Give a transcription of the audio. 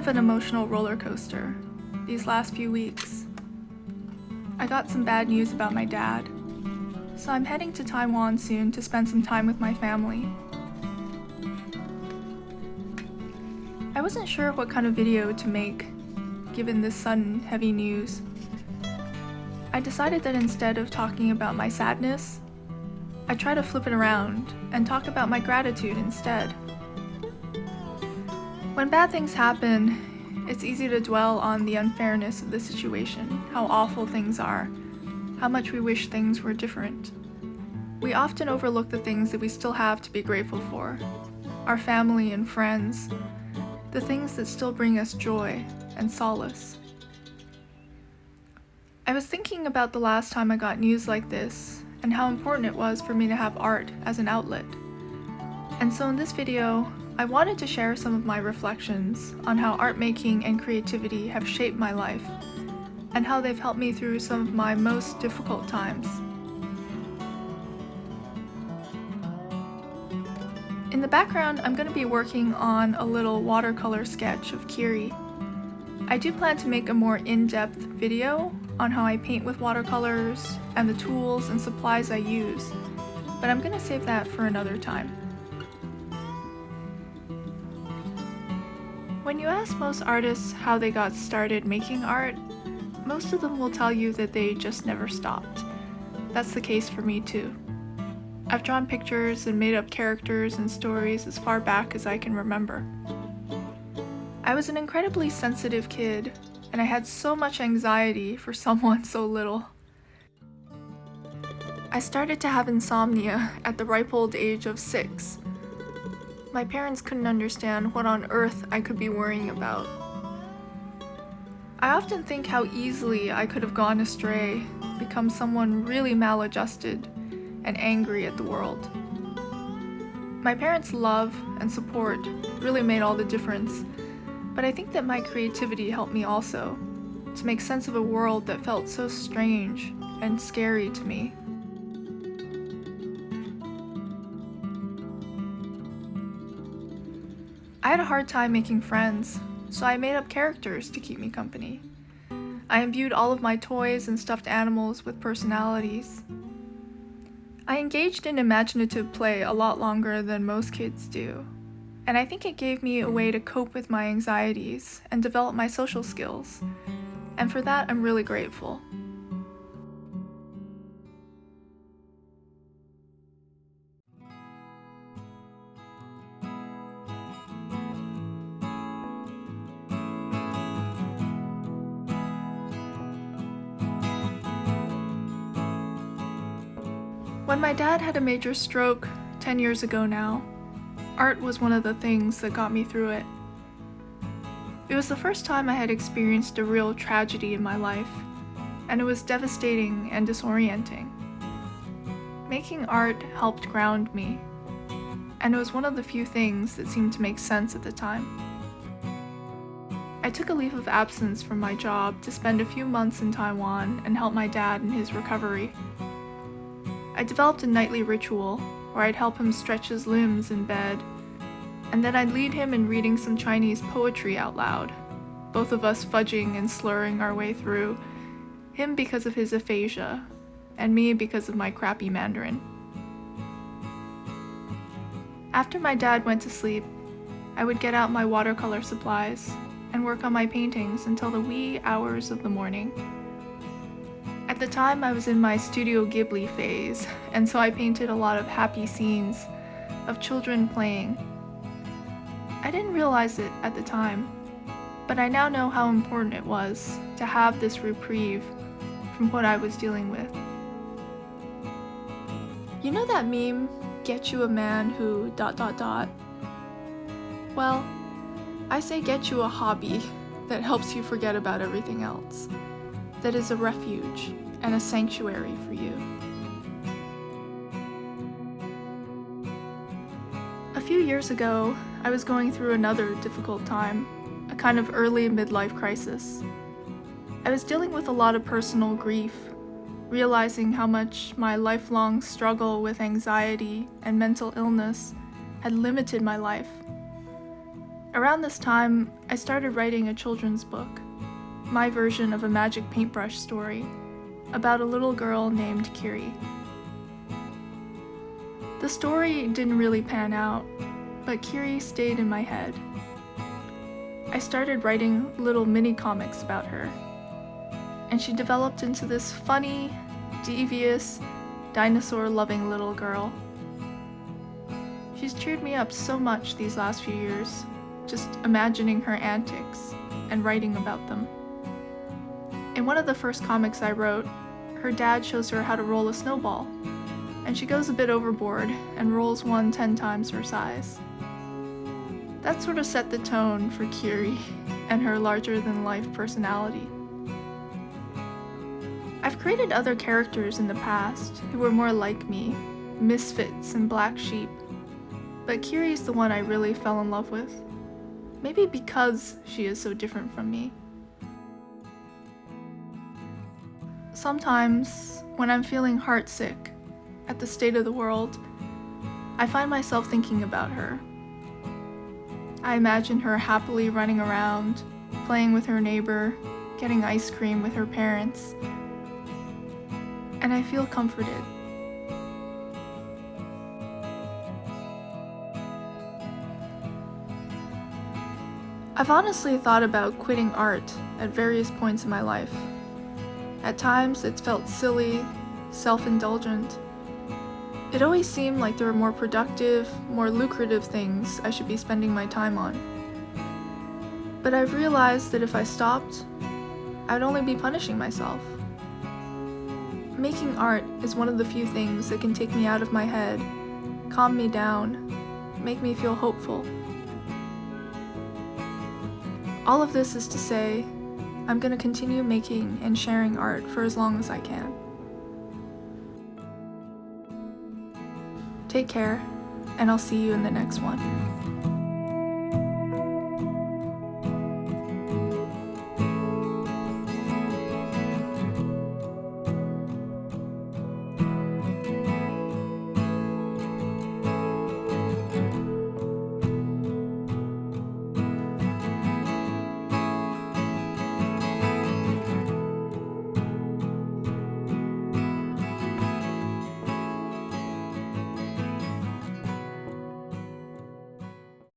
an emotional roller coaster these last few weeks. I got some bad news about my dad, so I'm heading to Taiwan soon to spend some time with my family. I wasn't sure what kind of video to make, given this sudden, heavy news. I decided that instead of talking about my sadness, I'd try to flip it around and talk about my gratitude instead. When bad things happen, it's easy to dwell on the unfairness of the situation, how awful things are, how much we wish things were different. We often overlook the things that we still have to be grateful for, our family and friends, the things that still bring us joy and solace. I was thinking about the last time I got news like this and how important it was for me to have art as an outlet. And so in this video, I wanted to share some of my reflections on how art making and creativity have shaped my life and how they've helped me through some of my most difficult times. In the background, I'm going to be working on a little watercolor sketch of Kiri. I do plan to make a more in-depth video on how I paint with watercolors and the tools and supplies I use, but I'm going to save that for another time. When you ask most artists how they got started making art, most of them will tell you that they just never stopped. That's the case for me too. I've drawn pictures and made up characters and stories as far back as I can remember. I was an incredibly sensitive kid, and I had so much anxiety for someone so little. I started to have insomnia at the ripe old age of 6. My parents couldn't understand what on earth I could be worrying about. I often think how easily I could have gone astray, become someone really maladjusted and angry at the world. My parents' love and support really made all the difference, but I think that my creativity helped me also, to make sense of a world that felt so strange and scary to me. I had a hard time making friends, so I made up characters to keep me company. I imbued all of my toys and stuffed animals with personalities. I engaged in imaginative play a lot longer than most kids do, and I think it gave me a way to cope with my anxieties and develop my social skills, and for that I'm really grateful. When my dad had a major stroke 10 years ago now, art was one of the things that got me through it. It was the first time I had experienced a real tragedy in my life, and it was devastating and disorienting. Making art helped ground me, and it was one of the few things that seemed to make sense at the time. I took a leave of absence from my job to spend a few months in Taiwan and help my dad in his recovery. I developed a nightly ritual where I'd help him stretch his limbs in bed, and then I'd lead him in reading some Chinese poetry out loud, both of us fudging and slurring our way through, him because of his aphasia, and me because of my crappy Mandarin. After my dad went to sleep, I would get out my watercolor supplies and work on my paintings until the wee hours of the morning. At the time, I was in my Studio Ghibli phase, and so I painted a lot of happy scenes of children playing. I didn't realize it at the time, but I now know how important it was to have this reprieve from what I was dealing with. You know that meme, get you a man who ... Well, I say get you a hobby that helps you forget about everything else, that is a refuge and a sanctuary for you. A few years ago, I was going through another difficult time, a kind of early midlife crisis. I was dealing with a lot of personal grief, realizing how much my lifelong struggle with anxiety and mental illness had limited my life. Around this time, I started writing a children's book, my version of a magic paintbrush story, about a little girl named Kiri. The story didn't really pan out, but Kiri stayed in my head. I started writing little mini comics about her, and she developed into this funny, devious, dinosaur-loving little girl. She's cheered me up so much these last few years, just imagining her antics and writing about them. In one of the first comics I wrote, her dad shows her how to roll a snowball, and she goes a bit overboard and rolls one 10 times her size. That sort of set the tone for Kiri and her larger-than-life personality. I've created other characters in the past who were more like me, misfits and black sheep, but Kiri's the one I really fell in love with. Maybe because she is so different from me. Sometimes, when I'm feeling heartsick at the state of the world, I find myself thinking about her. I imagine her happily running around, playing with her neighbor, getting ice cream with her parents, and I feel comforted. I've honestly thought about quitting art at various points in my life. At times, it's felt silly, self-indulgent. It always seemed like there were more productive, more lucrative things I should be spending my time on. But I've realized that if I stopped, I'd only be punishing myself. Making art is one of the few things that can take me out of my head, calm me down, make me feel hopeful. All of this is to say, I'm going to continue making and sharing art for as long as I can. Take care, and I'll see you in the next one.